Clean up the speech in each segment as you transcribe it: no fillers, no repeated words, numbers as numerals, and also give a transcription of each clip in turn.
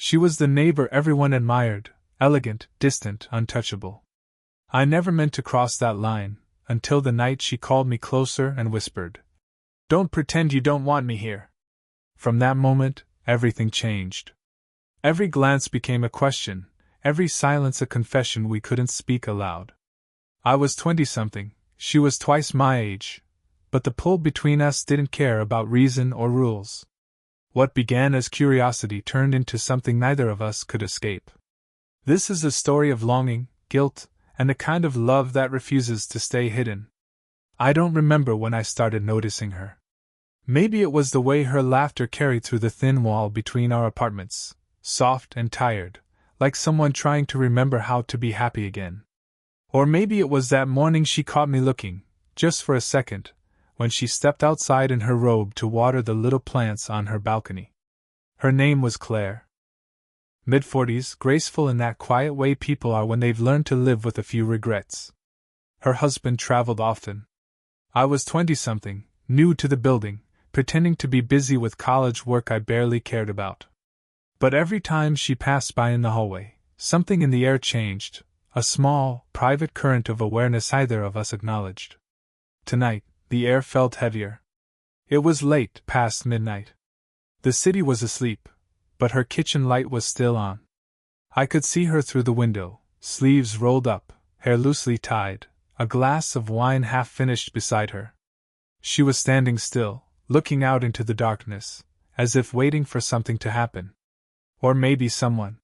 She was the neighbor everyone admired, elegant, distant, untouchable. I never meant to cross that line, until the night she called me closer and whispered, "Don't pretend you don't want me here." From that moment, everything changed. Every glance became a question, every silence a confession we couldn't speak aloud. I was 20-something, she was twice my age, but the pull between us didn't care about reason or rules. What began as curiosity turned into something neither of us could escape. This is a story of longing, guilt, and a kind of love that refuses to stay hidden. I don't remember when I started noticing her. Maybe it was the way her laughter carried through the thin wall between our apartments, soft and tired, like someone trying to remember how to be happy again. Or maybe it was that morning she caught me looking, just for a second, when she stepped outside in her robe to water the little plants on her balcony. Her name was Claire. Mid-40s, graceful in that quiet way people are when they've learned to live with a few regrets. Her husband traveled often. I was 20-something, new to the building, pretending to be busy with college work I barely cared about. But every time she passed by in the hallway, something in the air changed, a small, private current of awareness either of us acknowledged. Tonight, the air felt heavier. It was late, past midnight. The city was asleep, but her kitchen light was still on. I could see her through the window, sleeves rolled up, hair loosely tied, a glass of wine half finished beside her. She was standing still, looking out into the darkness, as if waiting for something to happen. Or maybe someone.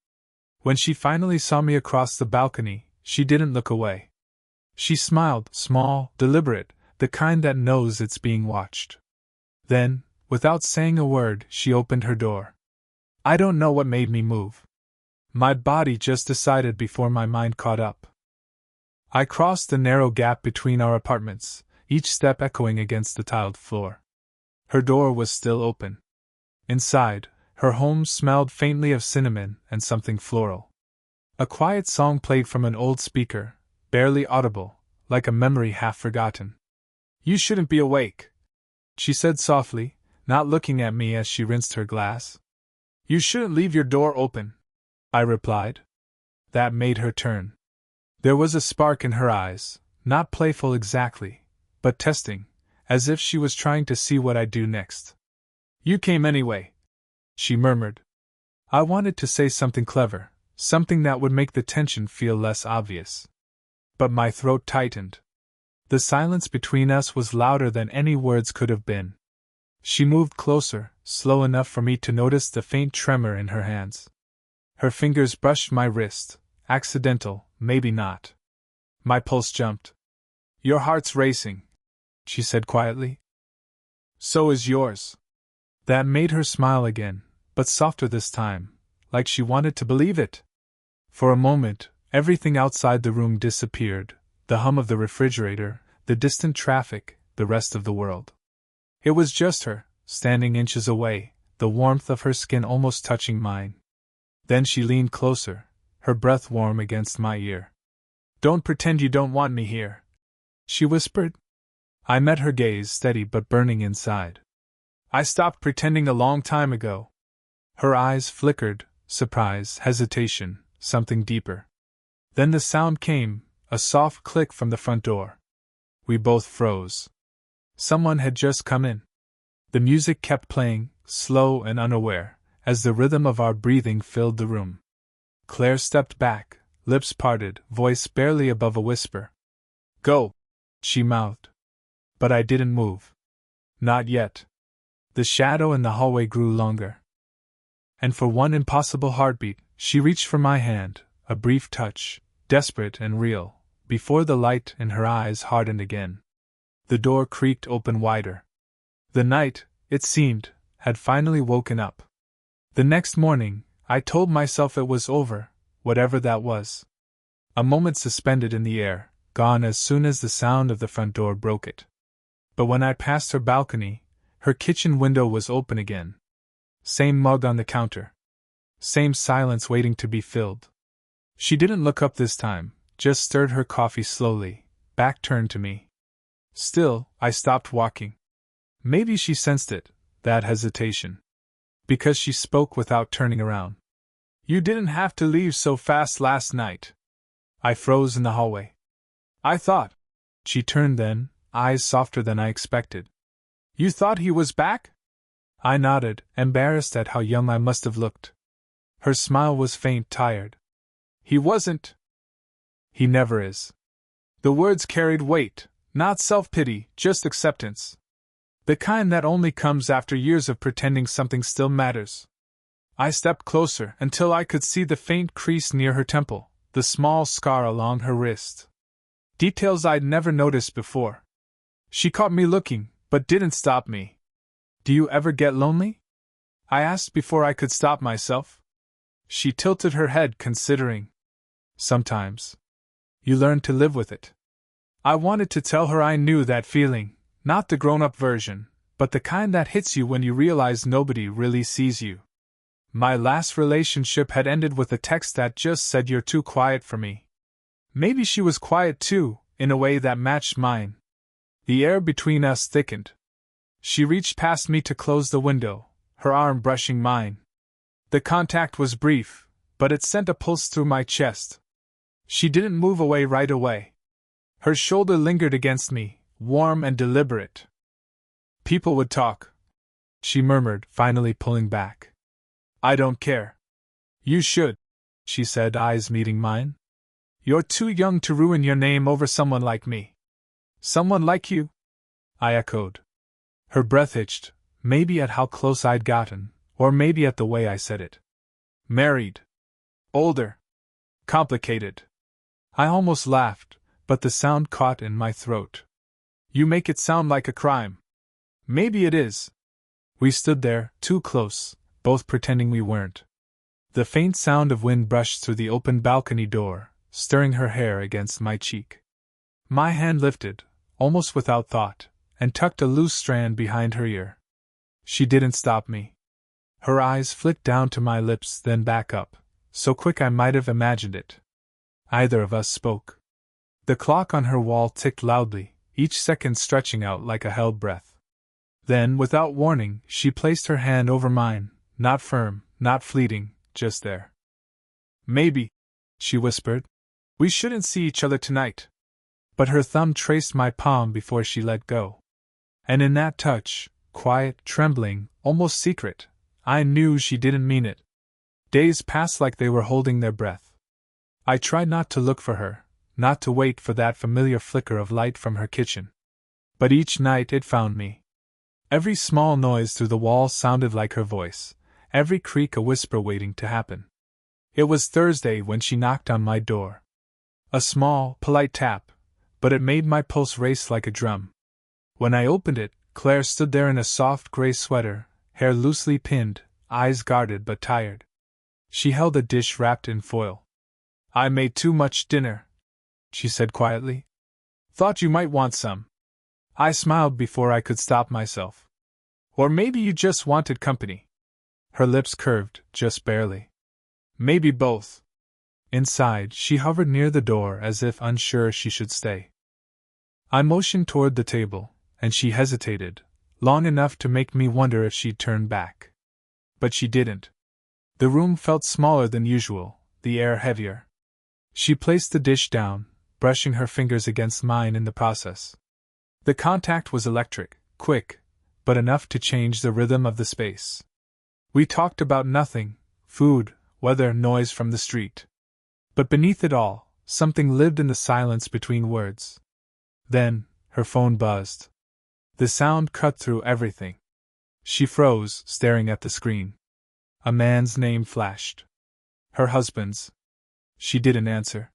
When she finally saw me across the balcony, she didn't look away. She smiled, small, deliberate, the kind that knows it's being watched. Then, without saying a word, she opened her door. I don't know what made me move. My body just decided before my mind caught up. I crossed the narrow gap between our apartments, each step echoing against the tiled floor. Her door was still open. Inside, her home smelled faintly of cinnamon and something floral. A quiet song played from an old speaker, barely audible, like a memory half forgotten. "You shouldn't be awake," she said softly, not looking at me as she rinsed her glass. "You shouldn't leave your door open," I replied. That made her turn. There was a spark in her eyes, not playful exactly, but testing, as if she was trying to see what I'd do next. "You came anyway," she murmured. I wanted to say something clever, something that would make the tension feel less obvious. But my throat tightened. The silence between us was louder than any words could have been. She moved closer, slow enough for me to notice the faint tremor in her hands. Her fingers brushed my wrist, accidental, maybe not. My pulse jumped. "Your heart's racing," she said quietly. "So is yours." That made her smile again, but softer this time, like she wanted to believe it. For a moment, everything outside the room disappeared, the hum of the refrigerator, the distant traffic, the rest of the world. It was just her, standing inches away, the warmth of her skin almost touching mine. Then she leaned closer, her breath warm against my ear. "Don't pretend you don't want me here," she whispered. I met her gaze, steady but burning inside. "I stopped pretending a long time ago." Her eyes flickered, surprise, hesitation, something deeper. Then the sound came, a soft click from the front door. We both froze. Someone had just come in. The music kept playing, slow and unaware, as the rhythm of our breathing filled the room. Claire stepped back, lips parted, voice barely above a whisper. "Go," she mouthed. But I didn't move. Not yet. The shadow in the hallway grew longer. And for one impossible heartbeat, she reached for my hand, a brief touch, desperate and real, before the light in her eyes hardened again. The door creaked open wider. The night, it seemed, had finally woken up. The next morning, I told myself it was over, whatever that was. A moment suspended in the air, gone as soon as the sound of the front door broke it. But when I passed her balcony, her kitchen window was open again. Same mug on the counter. Same silence waiting to be filled. She didn't look up this time, just stirred her coffee slowly, back turned to me. Still, I stopped walking. Maybe she sensed it, that hesitation. Because she spoke without turning around. You didn't have to leave so fast last night. I froze in the hallway. I thought. She turned then, eyes softer than I expected. You thought he was back? I nodded, embarrassed at how young I must have looked. Her smile was faint, tired. He wasn't. He never is. The words carried weight, not self-pity, just acceptance. The kind that only comes after years of pretending something still matters. I stepped closer until I could see the faint crease near her temple, the small scar along her wrist. Details I'd never noticed before. She caught me looking, but didn't stop me. Do you ever get lonely? I asked before I could stop myself. She tilted her head, considering. Sometimes. You learn to live with it. I wanted to tell her I knew that feeling, not the grown-up version, but the kind that hits you when you realize nobody really sees you. My last relationship had ended with a text that just said you're too quiet for me. Maybe she was quiet too, in a way that matched mine. The air between us thickened. She reached past me to close the window, her arm brushing mine. The contact was brief, but it sent a pulse through my chest. She didn't move away right away. Her shoulder lingered against me, warm and deliberate. People would talk, she murmured, finally pulling back. I don't care. You should, she said, eyes meeting mine. You're too young to ruin your name over someone like me. Someone like you? I echoed. Her breath hitched, maybe at how close I'd gotten, or maybe at the way I said it. Married. Older. Complicated. I almost laughed, but the sound caught in my throat. You make it sound like a crime. Maybe it is. We stood there, too close, both pretending we weren't. The faint sound of wind brushed through the open balcony door, stirring her hair against my cheek. My hand lifted, almost without thought, and tucked a loose strand behind her ear. She didn't stop me. Her eyes flicked down to my lips, then back up, so quick I might have imagined it. Either of us spoke. The clock on her wall ticked loudly, each second stretching out like a held breath. Then, without warning, she placed her hand over mine, not firm, not fleeting, just there. Maybe, she whispered, we shouldn't see each other tonight. But her thumb traced my palm before she let go. And in that touch, quiet, trembling, almost secret, I knew she didn't mean it. Days passed like they were holding their breath. I tried not to look for her, not to wait for that familiar flicker of light from her kitchen. But each night it found me. Every small noise through the wall sounded like her voice, every creak a whisper waiting to happen. It was Thursday when she knocked on my door. A small, polite tap, but it made my pulse race like a drum. When I opened it, Claire stood there in a soft gray sweater, hair loosely pinned, eyes guarded but tired. She held a dish wrapped in foil. I made too much dinner, she said quietly. Thought you might want some. I smiled before I could stop myself. Or maybe you just wanted company. Her lips curved, just barely. Maybe both. Inside, she hovered near the door as if unsure she should stay. I motioned toward the table, and she hesitated, long enough to make me wonder if she'd turn back. But she didn't. The room felt smaller than usual, the air heavier. She placed the dish down, brushing her fingers against mine in the process. The contact was electric, quick, but enough to change the rhythm of the space. We talked about nothing, food, weather, noise from the street. But beneath it all, something lived in the silence between words. Then, her phone buzzed. The sound cut through everything. She froze, staring at the screen. A man's name flashed. Her husband's. She didn't answer.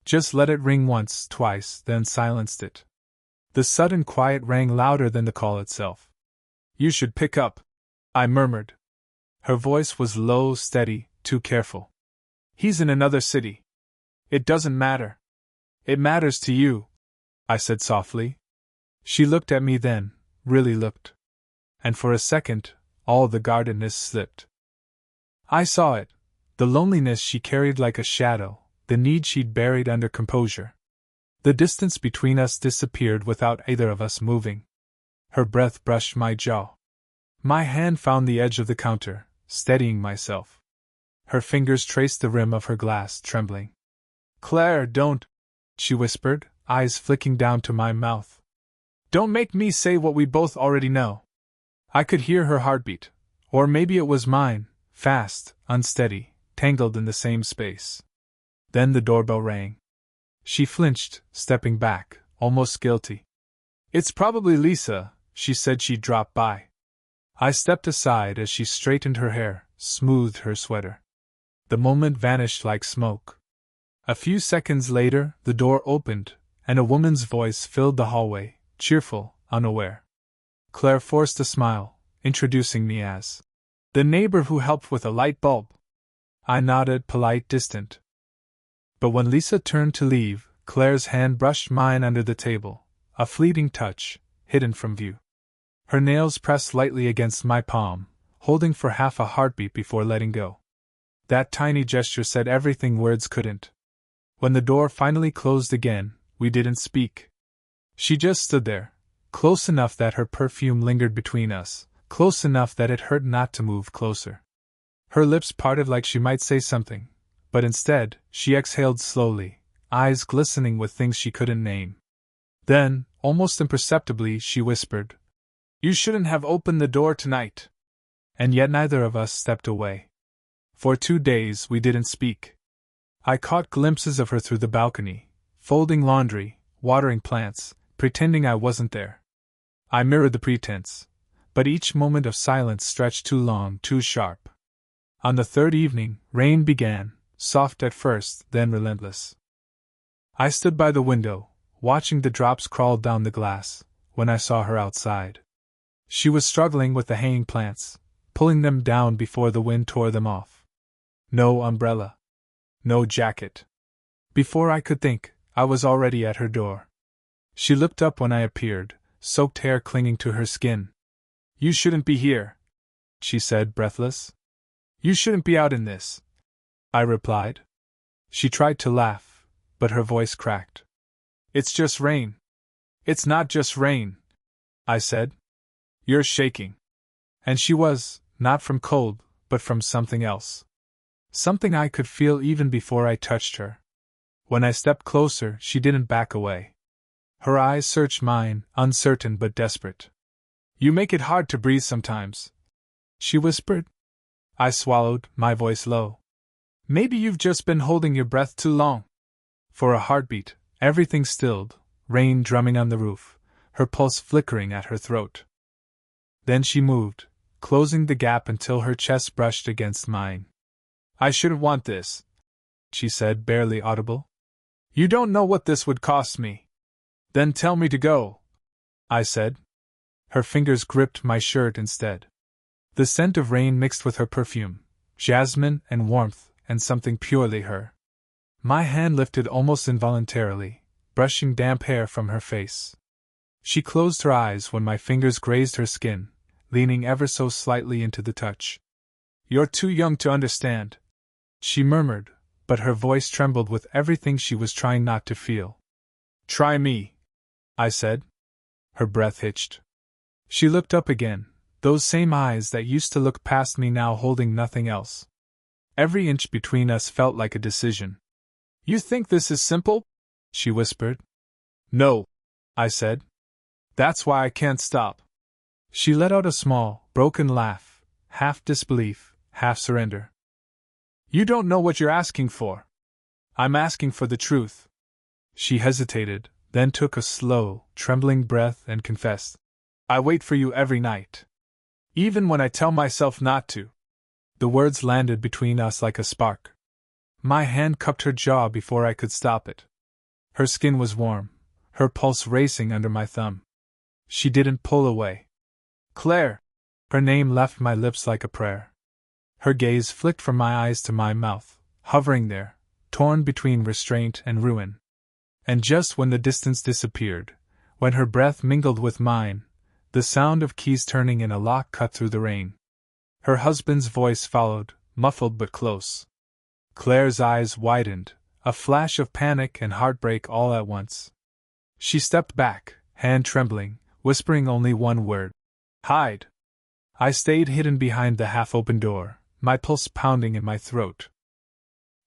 Just let it ring once, twice, then silenced it. The sudden quiet rang louder than the call itself. You should pick up, I murmured. Her voice was low, steady, too careful. He's in another city. It doesn't matter. It matters to you, I said softly. She looked at me then, really looked. And for a second, all the guardedness slipped. I saw it, the loneliness she carried like a shadow, the need she'd buried under composure. The distance between us disappeared without either of us moving. Her breath brushed my jaw. My hand found the edge of the counter, steadying myself. Her fingers traced the rim of her glass, trembling. "Claire, don't," she whispered, eyes flicking down to my mouth. "Don't make me say what we both already know." I could hear her heartbeat, or maybe it was mine, fast, unsteady, tangled in the same space. Then the doorbell rang. She flinched, stepping back, almost guilty. "It's probably Lisa," she said she'd drop by. I stepped aside as she straightened her hair, smoothed her sweater. The moment vanished like smoke. A few seconds later, the door opened, and a woman's voice filled the hallway, cheerful, unaware. Claire forced a smile, introducing me as the neighbor who helped with a light bulb. I nodded, polite, distant. But when Lisa turned to leave, Claire's hand brushed mine under the table, a fleeting touch, hidden from view. Her nails pressed lightly against my palm, holding for half a heartbeat before letting go. That tiny gesture said everything words couldn't. When the door finally closed again, we didn't speak. She just stood there, close enough that her perfume lingered between us, close enough that it hurt not to move closer. Her lips parted like she might say something, but instead, she exhaled slowly, eyes glistening with things she couldn't name. Then, almost imperceptibly, she whispered, "You shouldn't have opened the door tonight." And yet neither of us stepped away. For 2 days we didn't speak. I caught glimpses of her through the balcony, folding laundry, watering plants, pretending I wasn't there. I mirrored the pretense, but each moment of silence stretched too long, too sharp. On the third evening, rain began, soft at first, then relentless. I stood by the window, watching the drops crawl down the glass, when I saw her outside. She was struggling with the hanging plants, pulling them down before the wind tore them off. No umbrella. No jacket. Before I could think, I was already at her door. She looked up when I appeared, soaked hair clinging to her skin. "You shouldn't be here," she said, breathless. "You shouldn't be out in this," I replied. She tried to laugh, but her voice cracked. "It's just rain." "It's not just rain," I said. "You're shaking." And she was, not from cold, but from something else. Something I could feel even before I touched her. When I stepped closer, she didn't back away. Her eyes searched mine, uncertain but desperate. "You make it hard to breathe sometimes," she whispered. I swallowed, my voice low. "Maybe you've just been holding your breath too long." For a heartbeat, everything stilled, rain drumming on the roof, her pulse flickering at her throat. Then she moved, closing the gap until her chest brushed against mine. "I shouldn't want this," she said, barely audible. "You don't know what this would cost me." "Then tell me to go," I said. Her fingers gripped my shirt instead. The scent of rain mixed with her perfume, jasmine and warmth, and something purely her. My hand lifted almost involuntarily, brushing damp hair from her face. She closed her eyes when my fingers grazed her skin, leaning ever so slightly into the touch. "You're too young to understand," she murmured, but her voice trembled with everything she was trying not to feel. "Try me," I said. Her breath hitched. She looked up again, those same eyes that used to look past me now holding nothing else. Every inch between us felt like a decision. "You think this is simple?" she whispered. "No," I said. "That's why I can't stop." She let out a small, broken laugh, half disbelief, half surrender. "You don't know what you're asking for." "I'm asking for the truth." She hesitated, then took a slow, trembling breath and confessed. "I wait for you every night. Even when I tell myself not to." The words landed between us like a spark. My hand cupped her jaw before I could stop it. Her skin was warm, her pulse racing under my thumb. She didn't pull away. "Claire!" Her name left my lips like a prayer. Her gaze flicked from my eyes to my mouth, hovering there, torn between restraint and ruin. And just when the distance disappeared, when her breath mingled with mine, the sound of keys turning in a lock cut through the rain. Her husband's voice followed, muffled but close. Claire's eyes widened, a flash of panic and heartbreak all at once. She stepped back, hand trembling, whispering only one word. "Hide." I stayed hidden behind the half-open door, my pulse pounding in my throat.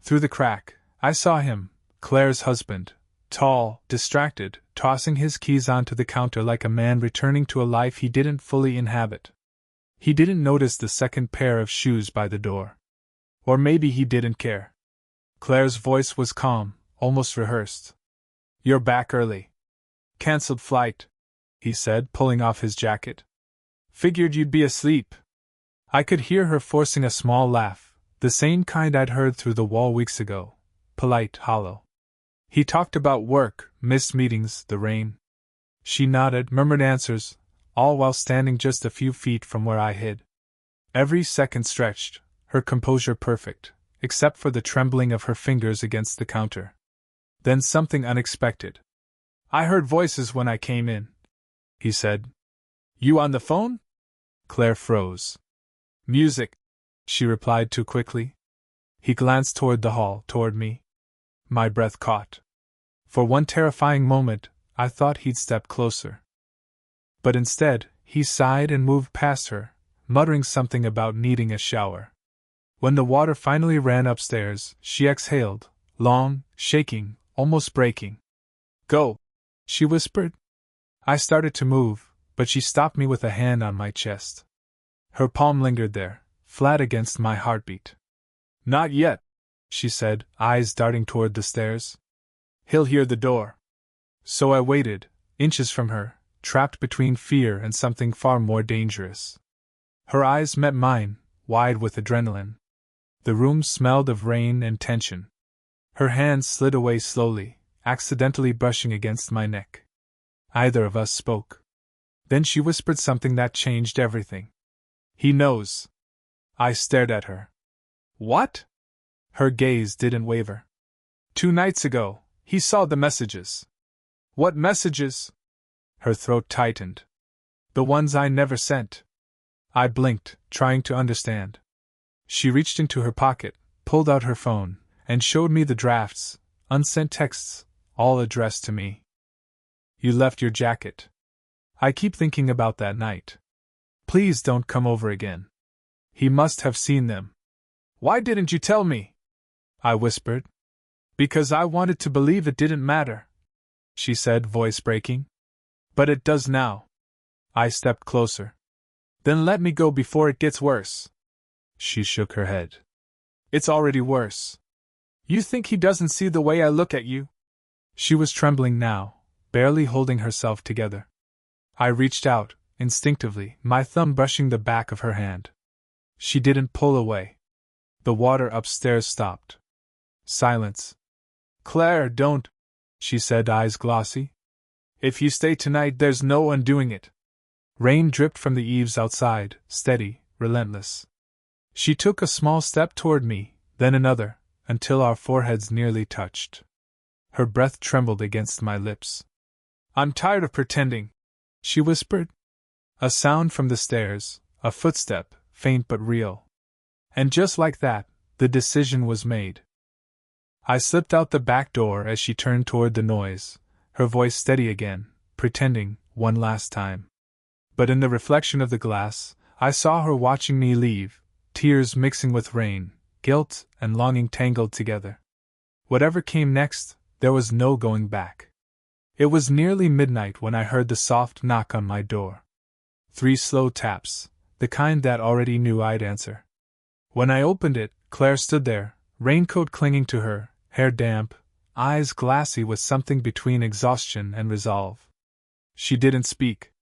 Through the crack, I saw him, Claire's husband, tall, distracted, tossing his keys onto the counter like a man returning to a life he didn't fully inhabit. He didn't notice the second pair of shoes by the door. Or maybe he didn't care. Claire's voice was calm, almost rehearsed. "You're back early. Cancelled flight," he said, pulling off his jacket. "Figured you'd be asleep." I could hear her forcing a small laugh, the same kind I'd heard through the wall weeks ago, polite, hollow. He talked about work, missed meetings, the rain. She nodded, murmured answers, all while standing just a few feet from where I hid. Every second stretched, her composure perfect, except for the trembling of her fingers against the counter. Then something unexpected. "I heard voices when I came in," he said. "You on the phone?" Claire froze. "Music," she replied too quickly. He glanced toward the hall, toward me. My breath caught. For one terrifying moment, I thought he'd step closer. But instead, he sighed and moved past her, muttering something about needing a shower. When the water finally ran upstairs, she exhaled, long, shaking, almost breaking. "Go," she whispered. I started to move, but she stopped me with a hand on my chest. Her palm lingered there, flat against my heartbeat. "Not yet," she said, eyes darting toward the stairs. "He'll hear the door." So I waited, inches from her, trapped between fear and something far more dangerous. Her eyes met mine, wide with adrenaline. The room smelled of rain and tension. Her hand slid away slowly, accidentally brushing against my neck. Either of us spoke. Then she whispered something that changed everything. "He knows." I stared at her. "What?" Her gaze didn't waver. "2 nights ago, he saw the messages." "What messages?" Her throat tightened. "The ones I never sent." I blinked, trying to understand. She reached into her pocket, pulled out her phone, and showed me the drafts, unsent texts, all addressed to me. "You left your jacket. I keep thinking about that night. Please don't come over again." He must have seen them. "Why didn't you tell me?" I whispered. "Because I wanted to believe it didn't matter," she said, voice breaking. "But it does now." I stepped closer. "Then let me go before it gets worse." She shook her head. "It's already worse. You think he doesn't see the way I look at you?" She was trembling now, barely holding herself together. I reached out, instinctively, my thumb brushing the back of her hand. She didn't pull away. The water upstairs stopped. Silence. "Claire, don't," she said, eyes glossy. "If you stay tonight, there's no undoing it." Rain dripped from the eaves outside, steady, relentless. She took a small step toward me, then another, until our foreheads nearly touched. Her breath trembled against my lips. "I'm tired of pretending," she whispered. A sound from the stairs, a footstep, faint but real. And just like that, the decision was made. I slipped out the back door as she turned toward the noise, her voice steady again, pretending, one last time. But in the reflection of the glass, I saw her watching me leave, tears mixing with rain, guilt and longing tangled together. Whatever came next, there was no going back. It was nearly midnight when I heard the soft knock on my door. 3 slow taps, the kind that already knew I'd answer. When I opened it, Claire stood there, raincoat clinging to her, hair damp, eyes glassy with something between exhaustion and resolve. She didn't speak.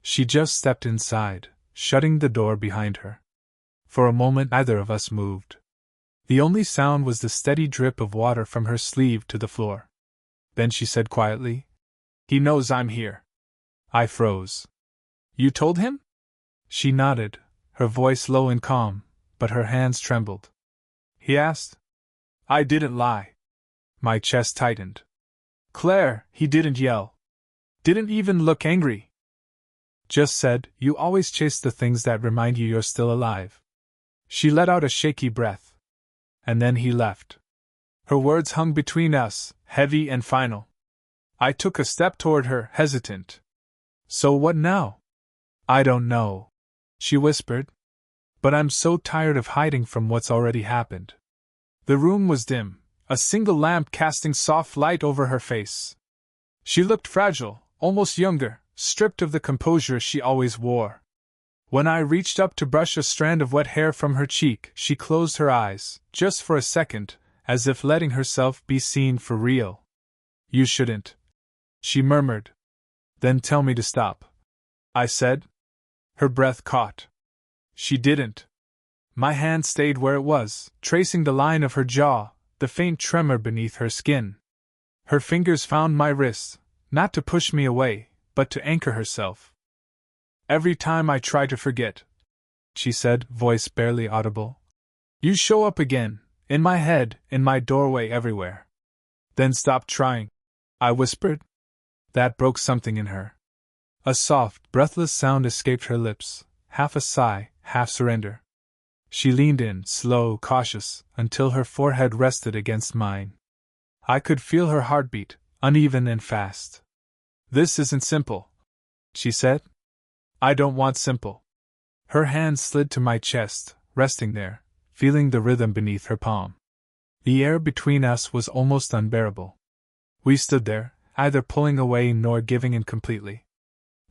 She just stepped inside, shutting the door behind her. For a moment neither of us moved. The only sound was the steady drip of water from her sleeve to the floor. Then she said quietly, "He knows I'm here." I froze. "You told him?" She nodded, her voice low and calm, but her hands trembled. "He asked?" I didn't lie. My chest tightened. "Claire, he didn't yell. Didn't even look angry. Just said, you always chase the things that remind you you're still alive." She let out a shaky breath. "And then he left." Her words hung between us, heavy and final. I took a step toward her, hesitant. "So what now?" "I don't know," she whispered. But I'm so tired of hiding from what's already happened. The room was dim, a single lamp casting soft light over her face. She looked fragile, almost younger, stripped of the composure she always wore. When I reached up to brush a strand of wet hair from her cheek, she closed her eyes, just for a second, as if letting herself be seen for real. "You shouldn't," she murmured. "Then tell me to stop," I said. Her breath caught. She didn't. My hand stayed where it was, tracing the line of her jaw, the faint tremor beneath her skin. Her fingers found my wrist, not to push me away, but to anchor herself. "Every time I try to forget," she said, voice barely audible, "you show up again, in my head, in my doorway, everywhere." "Then stop trying," I whispered. That broke something in her. A soft, breathless sound escaped her lips, half a sigh, half surrender. She leaned in, slow, cautious, until her forehead rested against mine. I could feel her heartbeat, uneven and fast. "This isn't simple," she said. "I don't want simple." Her hand slid to my chest, resting there, feeling the rhythm beneath her palm. The air between us was almost unbearable. We stood there, neither pulling away nor giving in completely.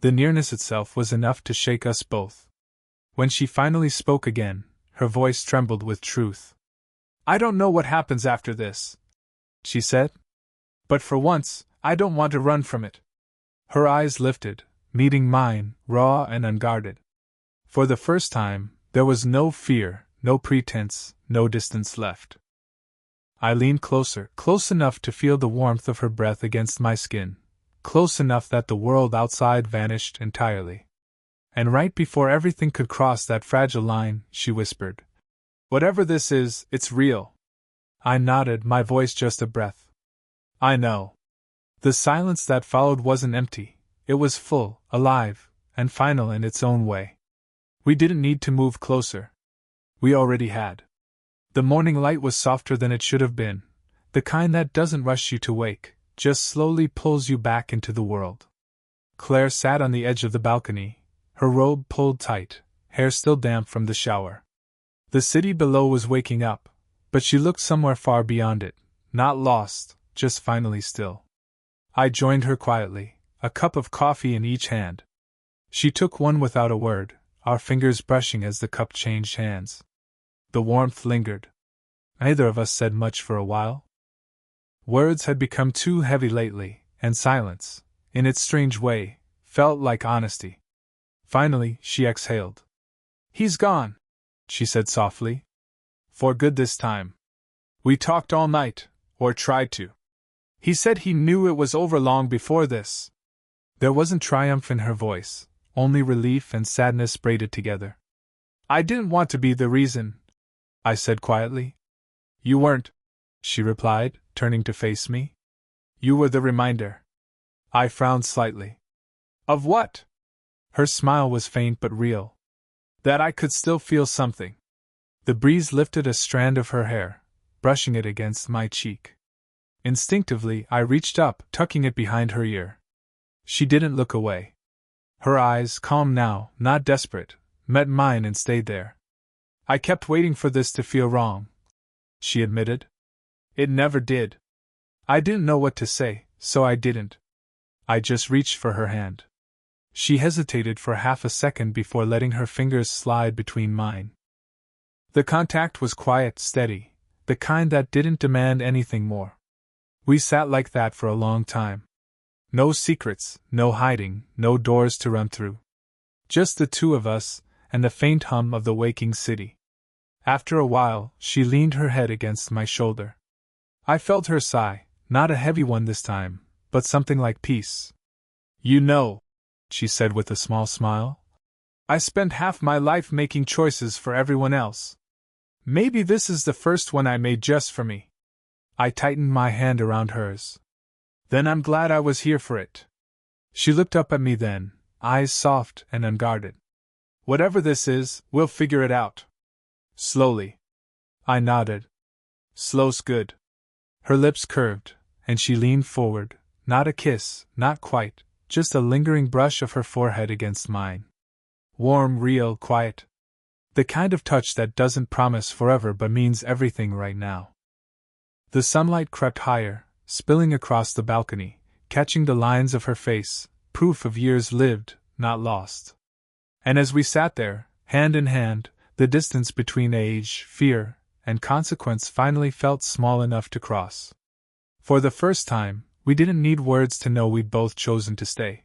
The nearness itself was enough to shake us both. When she finally spoke again, her voice trembled with truth. "I don't know what happens after this," she said. "But for once, I don't want to run from it." Her eyes lifted, meeting mine, raw and unguarded. For the first time, there was no fear, no pretense, no distance left. I leaned closer, close enough to feel the warmth of her breath against my skin, close enough that the world outside vanished entirely. And right before everything could cross that fragile line, she whispered, "Whatever this is, it's real." I nodded, my voice just a breath. "I know." The silence that followed wasn't empty, it was full, alive, and final in its own way. We didn't need to move closer. We already had. The morning light was softer than it should have been, the kind that doesn't rush you to wake, just slowly pulls you back into the world. Claire sat on the edge of the balcony, her robe pulled tight, hair still damp from the shower. The city below was waking up, but she looked somewhere far beyond it, not lost, just finally still. I joined her quietly, a cup of coffee in each hand. She took one without a word, our fingers brushing as the cup changed hands. The warmth lingered. Neither of us said much for a while. Words had become too heavy lately, and silence, in its strange way, felt like honesty. Finally, she exhaled. "He's gone," she said softly. "For good this time. We talked all night, or tried to. He said he knew it was over long before this." There wasn't triumph in her voice, only relief and sadness braided together. "I didn't want to be the reason," I said quietly. "You weren't," she replied, turning to face me. "You were the reminder." I frowned slightly. "Of what?" Her smile was faint but real. "That I could still feel something." The breeze lifted a strand of her hair, brushing it against my cheek. Instinctively, I reached up, tucking it behind her ear. She didn't look away. Her eyes, calm now, not desperate, met mine and stayed there. "I kept waiting for this to feel wrong," she admitted. "It never did. I didn't know what to say, so I didn't." I just reached for her hand. She hesitated for half a second before letting her fingers slide between mine. The contact was quiet, steady, the kind that didn't demand anything more. We sat like that for a long time. No secrets, no hiding, no doors to run through. Just the two of us, and the faint hum of the waking city. After a while, she leaned her head against my shoulder. I felt her sigh, not a heavy one this time, but something like peace. "You know," she said with a small smile, "I spent half my life making choices for everyone else. Maybe this is the first one I made just for me." I tightened my hand around hers. "Then I'm glad I was here for it." She looked up at me then, eyes soft and unguarded. "Whatever this is, we'll figure it out. Slowly." I nodded. "Slow's good." Her lips curved, and she leaned forward, not a kiss, not quite, just a lingering brush of her forehead against mine. Warm, real, quiet. The kind of touch that doesn't promise forever but means everything right now. The sunlight crept higher, spilling across the balcony, catching the lines of her face, proof of years lived, not lost. And as we sat there, hand in hand, the distance between age, fear, and consequence finally felt small enough to cross. For the first time, we didn't need words to know we'd both chosen to stay.